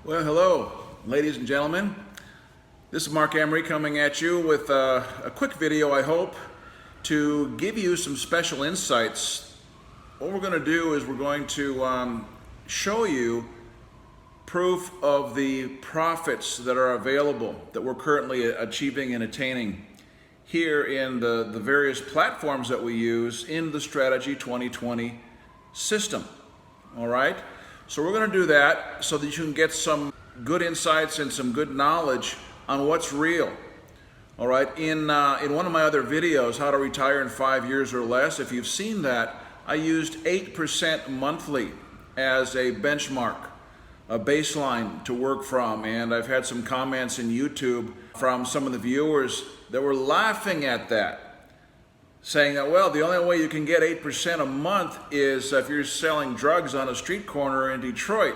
Well, hello, ladies and gentlemen. This is Mark Emery coming at you with a quick video, I hope, to give you some special insights. What we're going to do is we're going to show you proof of the profits that are available that we're currently achieving and attaining here in the various platforms that we use in the Strategy 2020 system. All right? So we're going to do that so that you can get some good insights and some good knowledge on what's real. All right? In one of my other videos, How to Retire in 5 Years or Less, if you've seen that, I used 8% monthly as a benchmark, a baseline to work from. And I've had some comments in YouTube from some of the viewers that were laughing at that, saying that, well, the only way you can get 8% a month is if you're selling drugs on a street corner in Detroit.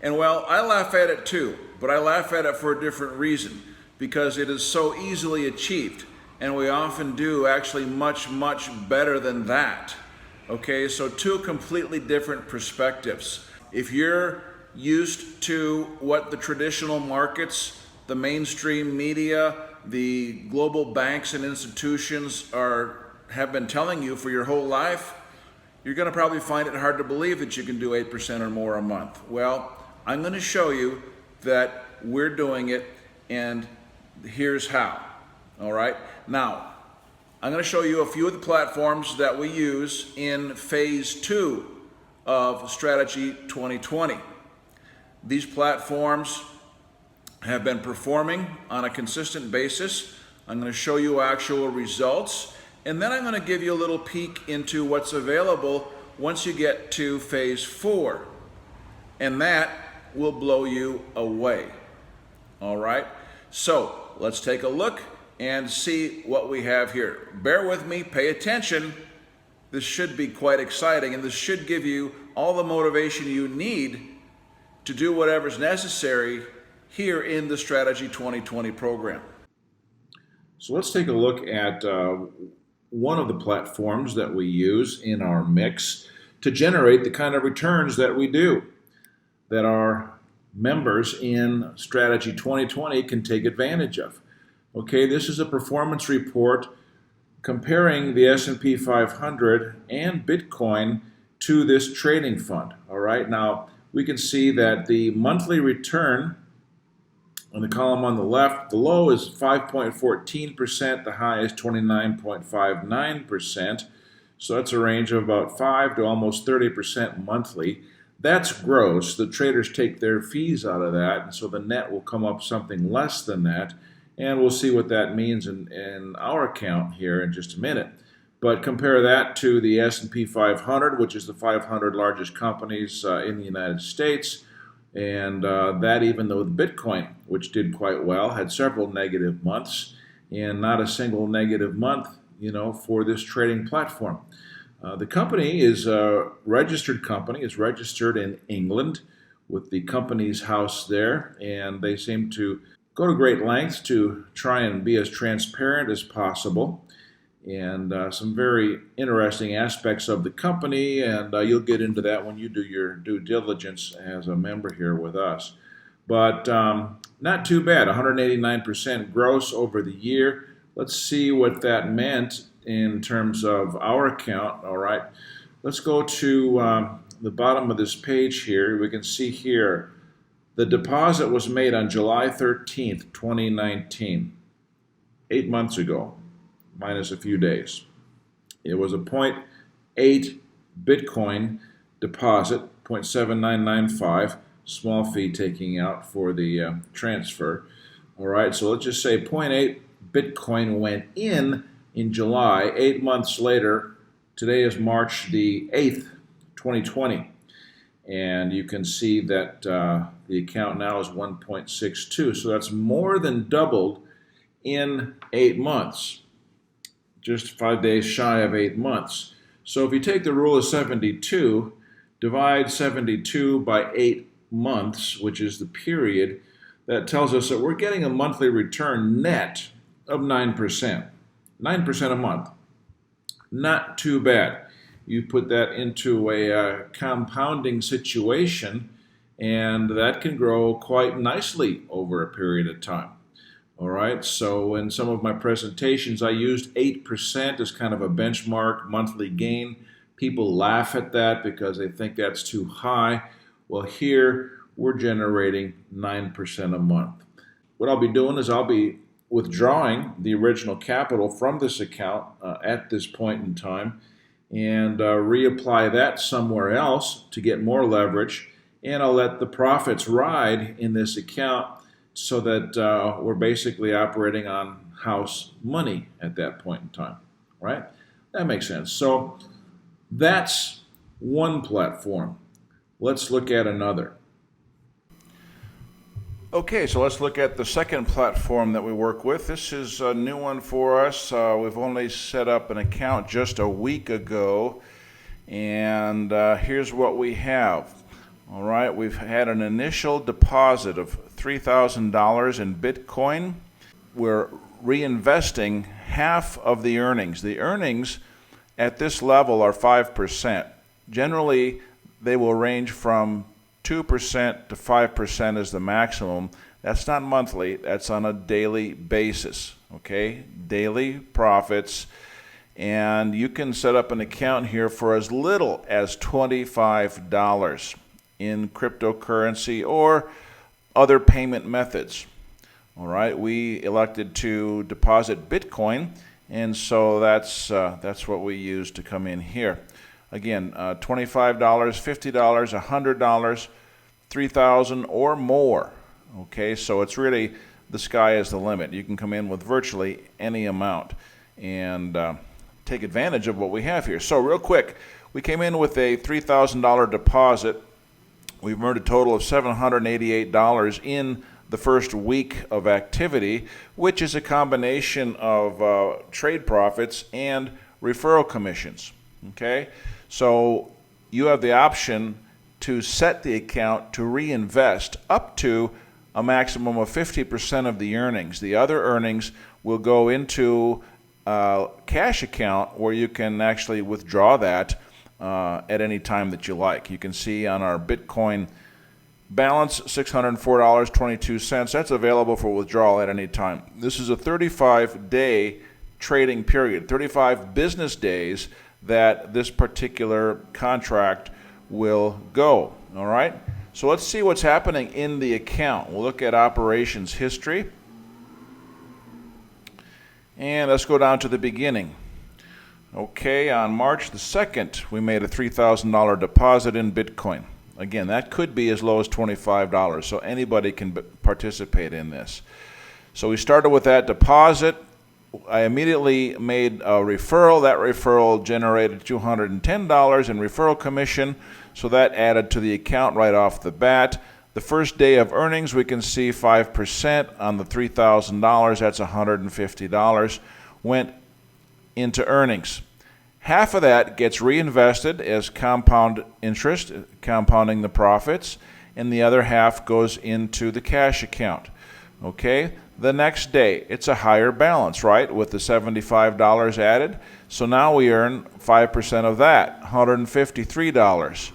And well, I laugh at it too, but I laugh at it for a different reason, because it is so easily achieved, and we often do actually much, much better than that. Okay, so two completely different perspectives. If you're used to what the traditional markets, the mainstream media, the global banks and institutions have been telling you for your whole life, you're going to probably find it hard to believe that you can do 8% or more a month. Well, I'm going to show you that we're doing it, and here's how. All right? Now, I'm going to show you a few of the platforms that we use in phase 2 of Strategy 2020. These platforms have been performing on a consistent basis. I'm going to show you actual results, and then I'm going to give you a little peek into what's available once you get to phase 4, and that will blow you away. All right, so let's take a look and see what we have here. Bear with me, pay attention. This should be quite exciting, and this should give you all the motivation you need to do whatever's necessary here in the Strategy 2020 program. So let's take a look at one of the platforms that we use in our mix to generate the kind of returns that we do, that our members in Strategy 2020 can take advantage of. Okay, this is a performance report comparing the S&P 500 and Bitcoin to this trading fund. All right, now we can see that the monthly return on the column on the left, the low is 5.14%, the high is 29.59%. So that's a range of about 5 to almost 30% monthly. That's gross. The traders take their fees out of that, and so the net will come up something less than that. And we'll see what that means in our account here in just a minute. But compare that to the S&P 500, which is the 500 largest companies in the United States. And that, even though Bitcoin, which did quite well, had several negative months, and not a single negative month, for this trading platform. The company is a registered company. It's registered in England with the company's house there, and they seem to go to great lengths to try and be as transparent as possible. And some very interesting aspects of the company, and you'll get into that when you do your due diligence as a member here with us. But not too bad, 189% gross over the year. Let's see what that meant in terms of our account. All right, let's go to the bottom of this page here. We can see here the deposit was made on July 13th, 2019, 8 months ago, minus a few days. It was a 0.8 Bitcoin deposit, 0.7995, small fee taking out for the transfer. All right, so let's just say 0.8 Bitcoin went in July. 8 months later, today is March the 8th, 2020. And you can see that the account now is 1.62. So that's more than doubled in 8 months. Just 5 days shy of 8 months. So if you take the rule of 72, divide 72 by 8 months, which is the period, that tells us that we're getting a monthly return net of 9%. 9% a month. Not too bad. You put that into a compounding situation, and that can grow quite nicely over a period of time. All right, so in some of my presentations, I used 8% as kind of a benchmark monthly gain. People laugh at that because they think that's too high. Well, here we're generating 9% a month. What I'll be doing is I'll be withdrawing the original capital from this account at this point in time and reapply that somewhere else to get more leverage. And I'll let the profits ride in this account so that we're basically operating on house money at that point in time, right? That makes sense. So that's one platform. Let's look at another. Okay, so let's look at the second platform that we work with. This is a new one for us. We've only set up an account just a week ago, and here's what we have. All right, we've had an initial deposit of $3,000 in Bitcoin. We're reinvesting half of the earnings. The earnings at this level are 5%. Generally, they will range from 2% to 5% is the maximum. That's not monthly, that's on a daily basis, okay? Daily profits. And you can set up an account here for as little as $25 in cryptocurrency or other payment methods. All right, we elected to deposit Bitcoin, and so that's what we use to come in here. Again, $25, $50, $100, $3,000 or more. Okay, so it's really the sky is the limit. You can come in with virtually any amount and take advantage of what we have here. So real quick, we came in with a $3,000 deposit. We've earned a total of $788 in the first week of activity, which is a combination of trade profits and referral commissions. Okay, so you have the option to set the account to reinvest up to a maximum of 50% of the earnings. The other earnings will go into a cash account where you can actually withdraw that at any time that you like. You can see on our Bitcoin balance, $604.22. That's available for withdrawal at any time. This is a 35-day trading period, 35 business days that this particular contract will go. All right, so let's see what's happening in the account. We'll look at operations history, and let's go down to the beginning. Okay, on March the 2nd, we made a $3,000 deposit in Bitcoin. Again, that could be as low as $25, so anybody can participate in this. So we started with that deposit. I immediately made a referral. That referral generated $210 in referral commission, so that added to the account right off the bat. The first day of earnings, we can see 5% on the $3,000. That's $150 went into earnings. Half of that gets reinvested as compound interest, compounding the profits, and the other half goes into the cash account. Okay, the next day, it's a higher balance, right, with the $75 added. So now we earn 5% of that, $153.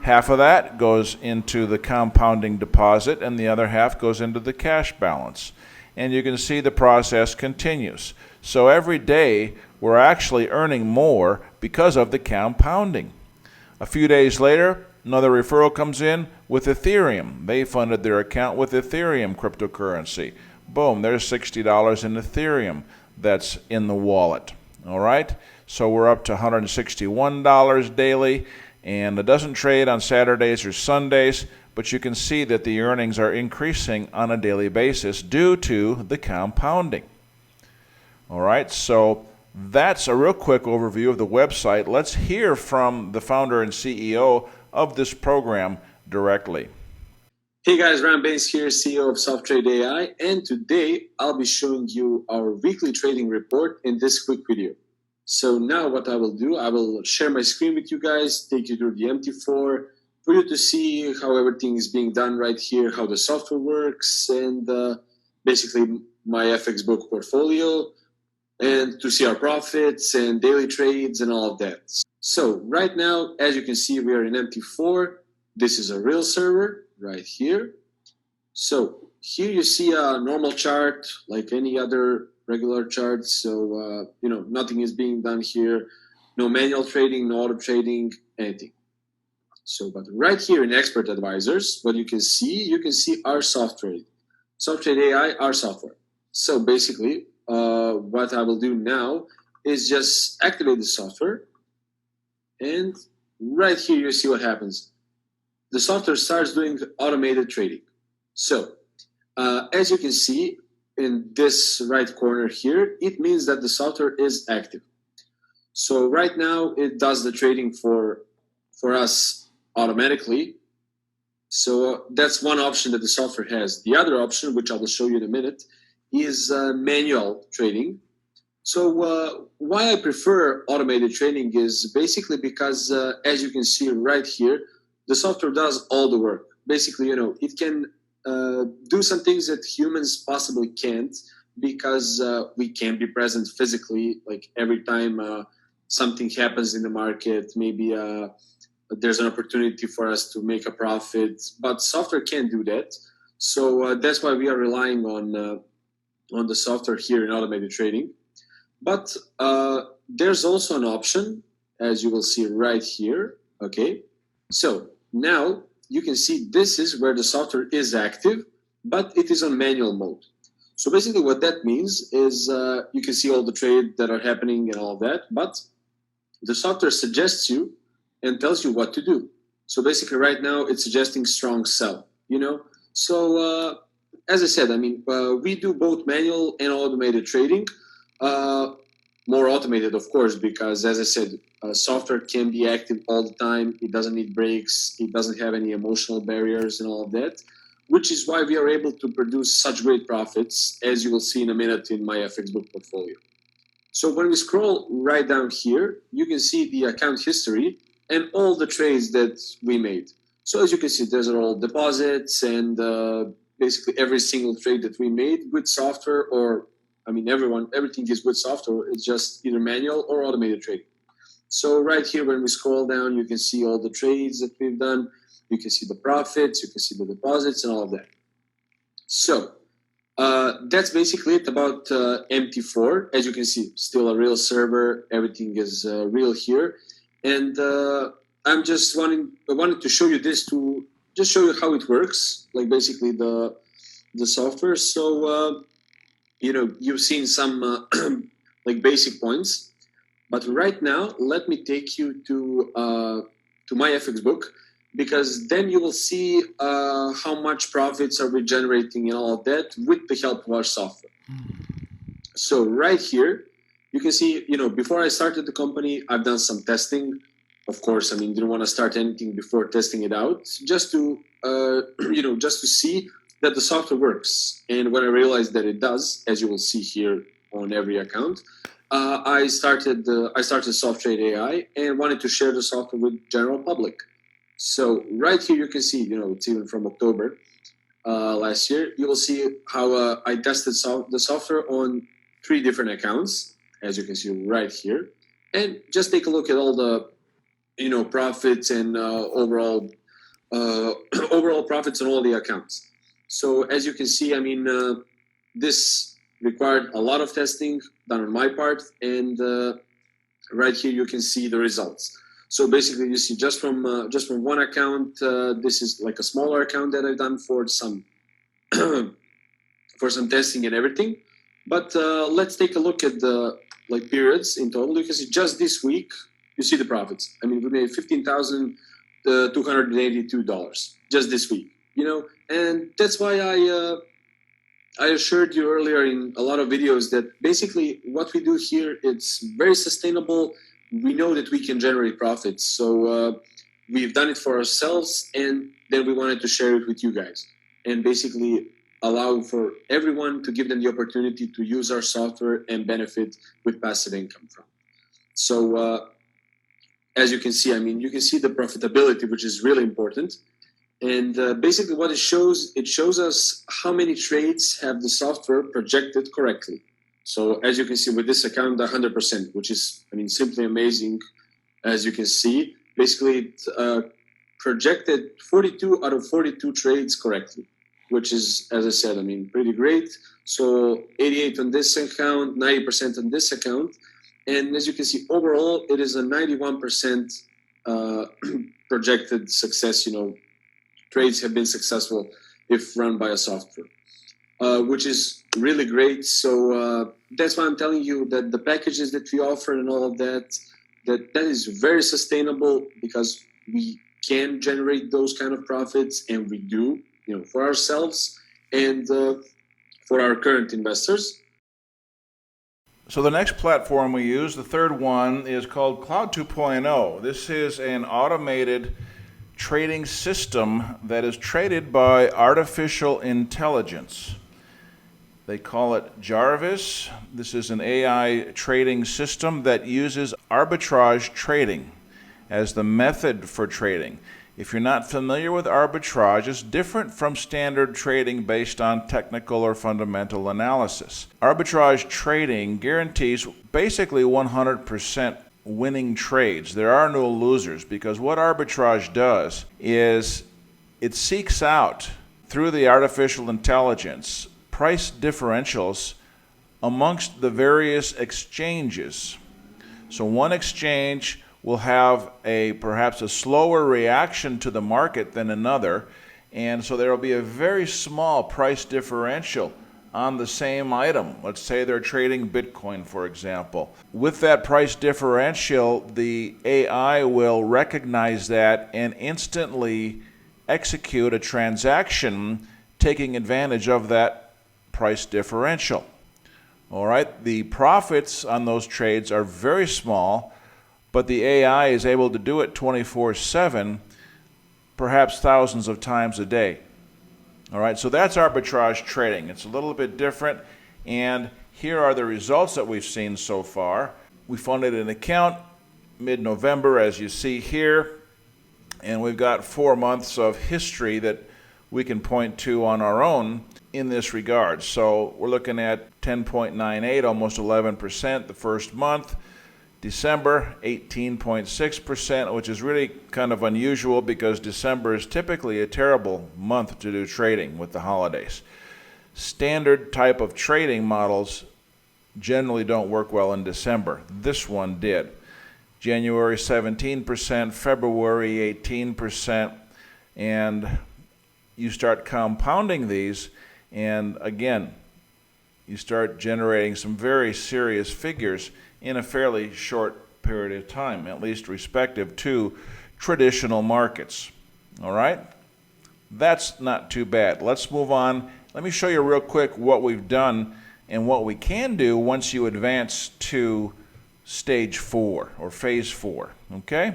Half of that goes into the compounding deposit, and the other half goes into the cash balance. And you can see the process continues. So every day, we're actually earning more because of the compounding. A few days later, another referral comes in with Ethereum. They funded their account with Ethereum cryptocurrency. Boom, there's $60 in Ethereum that's in the wallet. All right, so we're up to $161 daily, and it doesn't trade on Saturdays or Sundays, but you can see that the earnings are increasing on a daily basis due to the compounding. All right, so that's a real quick overview of the website. Let's hear from the founder and CEO of this program directly. Hey guys, Ram Bains here, CEO of SoftTrade AI, and today I'll be showing you our weekly trading report in this quick video. So now what I will do, I will share my screen with you guys, take you through the MT4, for you to see how everything is being done right here, how the software works, and basically my FX book portfolio, and to see our profits and daily trades and all of that. So right now, as you can see, we are in MT4. This is a real server. right here. So here you see a normal chart like any other regular chart. So, nothing is being done here. No manual trading, no auto trading, anything. So, but right here in Expert Advisors, what you can see our software. Softtrade AI, our software. So basically, what I will do now is just activate the software. And right here, you see what happens. The software starts doing automated trading. So as you can see in this right corner here, it means that the software is active. So right now it does the trading for us automatically. So that's one option that the software has. The other option, which I will show you in a minute, is manual trading. So why I prefer automated trading is basically because, as you can see right here, the software does all the work. Basically, it can do some things that humans possibly can't, because we can't be present physically, like every time something happens in the market, maybe there's an opportunity for us to make a profit, but software can't do that. So that's why we are relying on the software here in automated trading. But there's also an option, as you will see right here. Okay, so now you can see this is where the software is active, but it is on manual mode. So basically what that means is you can see all the trades that are happening and all of that, but the software suggests you and tells you what to do. So basically right now it's suggesting strong sell, So as I said, we do both manual and automated trading. More automated, of course, because as I said, software can be active all the time. It doesn't need breaks. It doesn't have any emotional barriers and all of that, which is why we are able to produce such great profits, as you will see in a minute in my FX book portfolio. So when we scroll right down here, you can see the account history and all the trades that we made. So as you can see, those are all deposits and basically every single trade that we made with software, or everything is with software. It's just either manual or automated trading. So right here, when we scroll down, you can see all the trades that we've done. You can see the profits, you can see the deposits and all of that. So that's basically it about MT4. As you can see, still a real server. Everything is real here. And I'm just wanted to show you this to just show you how it works, like basically the software. So, you've seen some like basic points, but right now, let me take you to my FX book, because then you will see how much profits are we generating and all of that with the help of our software. So right here, you can see, before I started the company, I've done some testing. Of course, didn't want to start anything before testing it out, just to, just to see that the software works. And when I realized that it does, as you will see here on every account, I started Softtrade AI and wanted to share the software with general public. So right here, you can see, it's even from October last year. You will see how I tested the software on 3 different accounts, as you can see right here. And just take a look at all the, profits and overall profits on all the accounts. So as you can see, this required a lot of testing done on my part, and right here you can see the results. So basically, you see just from one account, this is like a smaller account that I've done for some for some testing and everything. But let's take a look at the periods in total. You can see just this week, you see the profits. We made $15,282 just this week. And that's why I assured you earlier in a lot of videos that basically what we do here, it's very sustainable. We know that we can generate profits. So we've done it for ourselves, and then we wanted to share it with you guys and basically allow for everyone to give them the opportunity to use our software and benefit with passive income from. So as you can see, you can see the profitability, which is really important. And basically what it shows us how many trades have the software projected correctly. So as you can see with this account, 100%, which is, simply amazing. As you can see, basically projected 42 out of 42 trades correctly, which is, as I said, I mean, pretty great. So 88 on this account, 90% on this account. And as you can see, overall, it is a 91% projected success. Trades have been successful if run by a software, which is really great. So that's why I'm telling you that the packages that we offer and all of that is very sustainable, because we can generate those kind of profits, and we do, for ourselves and for our current investors. So the next platform we use, the third one, is called Cloud 2.0. This is an automated trading system that is traded by artificial intelligence. They call it Jarvis. This is an AI trading system that uses arbitrage trading as the method for trading. If you're not familiar with arbitrage, it's different from standard trading based on technical or fundamental analysis. Arbitrage trading guarantees basically 100% winning trades. There are no losers, because what arbitrage does is it seeks out, through the artificial intelligence, price differentials amongst the various exchanges. So one exchange will have perhaps a slower reaction to the market than another, and so there will be a very small price differential on the same item. Let's say they're trading Bitcoin, for example. With that price differential, the AI will recognize that and instantly execute a transaction taking advantage of that price differential. All right, the profits on those trades are very small, but the AI is able to do it 24/7, perhaps thousands of times a day. All right, so that's arbitrage trading. It's a little bit different, and here are the results that we've seen so far. We funded an account mid-November, as you see here, and we've got 4 months of history that we can point to on our own in this regard. So we're looking at 10.98, almost 11% the first month. December, 18.6%, which is really kind of unusual because December is typically a terrible month to do trading with the holidays. Standard type of trading models generally don't work well in December. This one did. January, 17%, February, 18%, and you start compounding these, and again, you start generating some very serious figures in a fairly short period of time, at least respective to traditional markets. All right? That's not too bad. Let's move on. Let me show you real quick what we've done and what we can do once you advance to stage 4 or phase 4. Okay?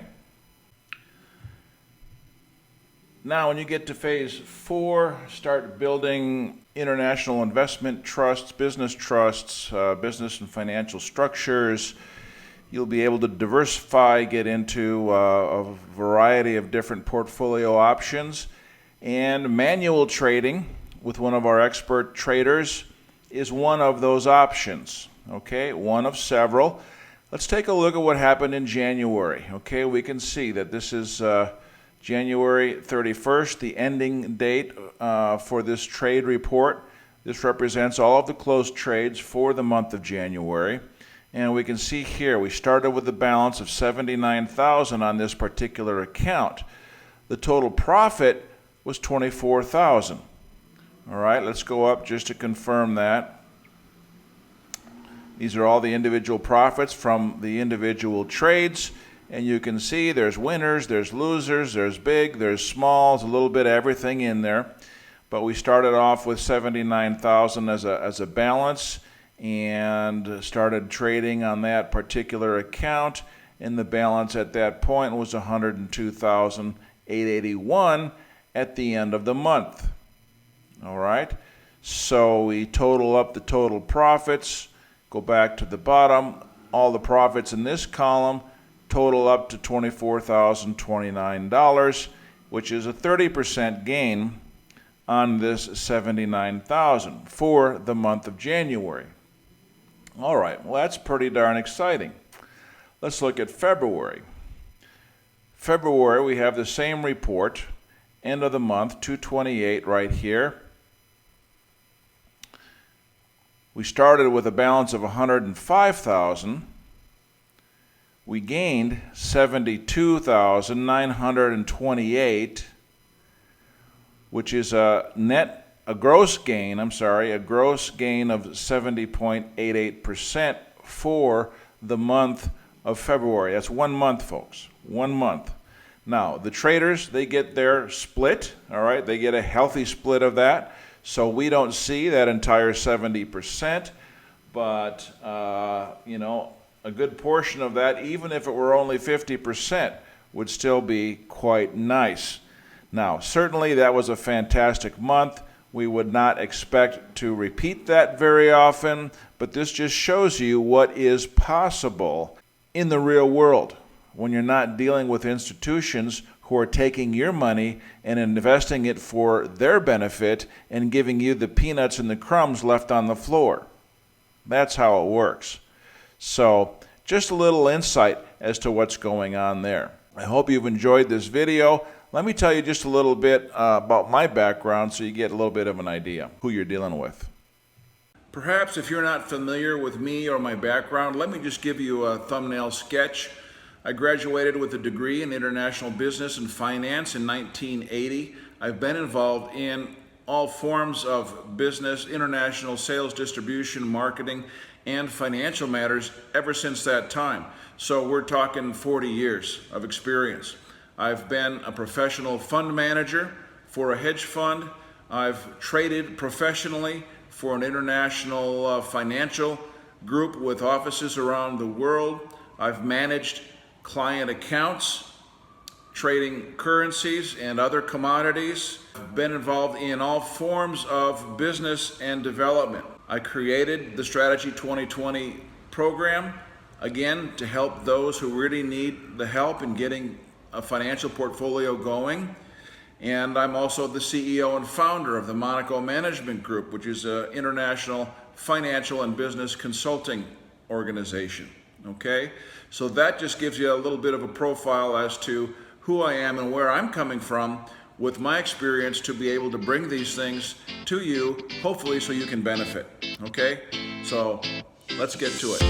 Now, when you get to phase 4, start building international investment trusts, business and financial structures. You'll be able to diversify, get into a variety of different portfolio options. And manual trading with one of our expert traders is one of those options. Okay, one of several. Let's take a look at what happened in January. Okay, we can see that this is January 31st, the ending date for this trade report. This represents all of the closed trades for the month of January. And we can see here, we started with a balance of $79,000 on this particular account. The total profit was $24,000. All right, let's go up just to confirm that. These are all the individual profits from the individual trades. And you can see there's winners, there's losers, there's big, there's small, there's a little bit of everything in there. But we started off with $79,000 as a balance and started trading on that particular account. And the balance at that point was $102,881 at the end of the month. All right, so we total up the total profits, go back to the bottom, all the profits in this column total up to $24,029, which is a 30% gain on this $79,000 for the month of January. All right, well, that's pretty darn exciting. Let's look at February. February, we have the same report, end of the month, 228 right here. We started with a balance of 105,000. We gained 72,928, which is a gross gain of 70.88% for the month of February. That's 1 month, folks. 1 month. Now, the traders, they get their split, all right? They get a healthy split of that. So we don't see that entire 70%, but, a good portion of that, even if it were only 50%, would still be quite nice. Now, certainly that was a fantastic month. We would not expect to repeat that very often, but this just shows you what is possible in the real world when you're not dealing with institutions who are taking your money and investing it for their benefit and giving you the peanuts and the crumbs left on the floor. That's how it works. So, just a little insight as to what's going on there. I hope you've enjoyed this video. Let me tell you just a little bit about my background so you get a little bit of an idea who you're dealing with. Perhaps if you're not familiar with me or my background, let me just give you a thumbnail sketch. I graduated with a degree in international business and finance in 1980. I've been involved in all forms of business, international sales, distribution, marketing, and financial matters ever since that time. So we're talking 40 years of experience. I've been a professional fund manager for a hedge fund. I've traded professionally for an international financial group with offices around the world. I've managed client accounts, trading currencies and other commodities. I've been involved in all forms of business and development. I created the Strategy 2020 program, again, to help those who really need the help in getting a financial portfolio going. And I'm also the CEO and founder of the Monaco Management Group, which is an international financial and business consulting organization. Okay? So that just gives you a little bit of a profile as to who I am and where I'm coming from with my experience to be able to bring these things to you, hopefully so you can benefit. Okay? So let's get to it.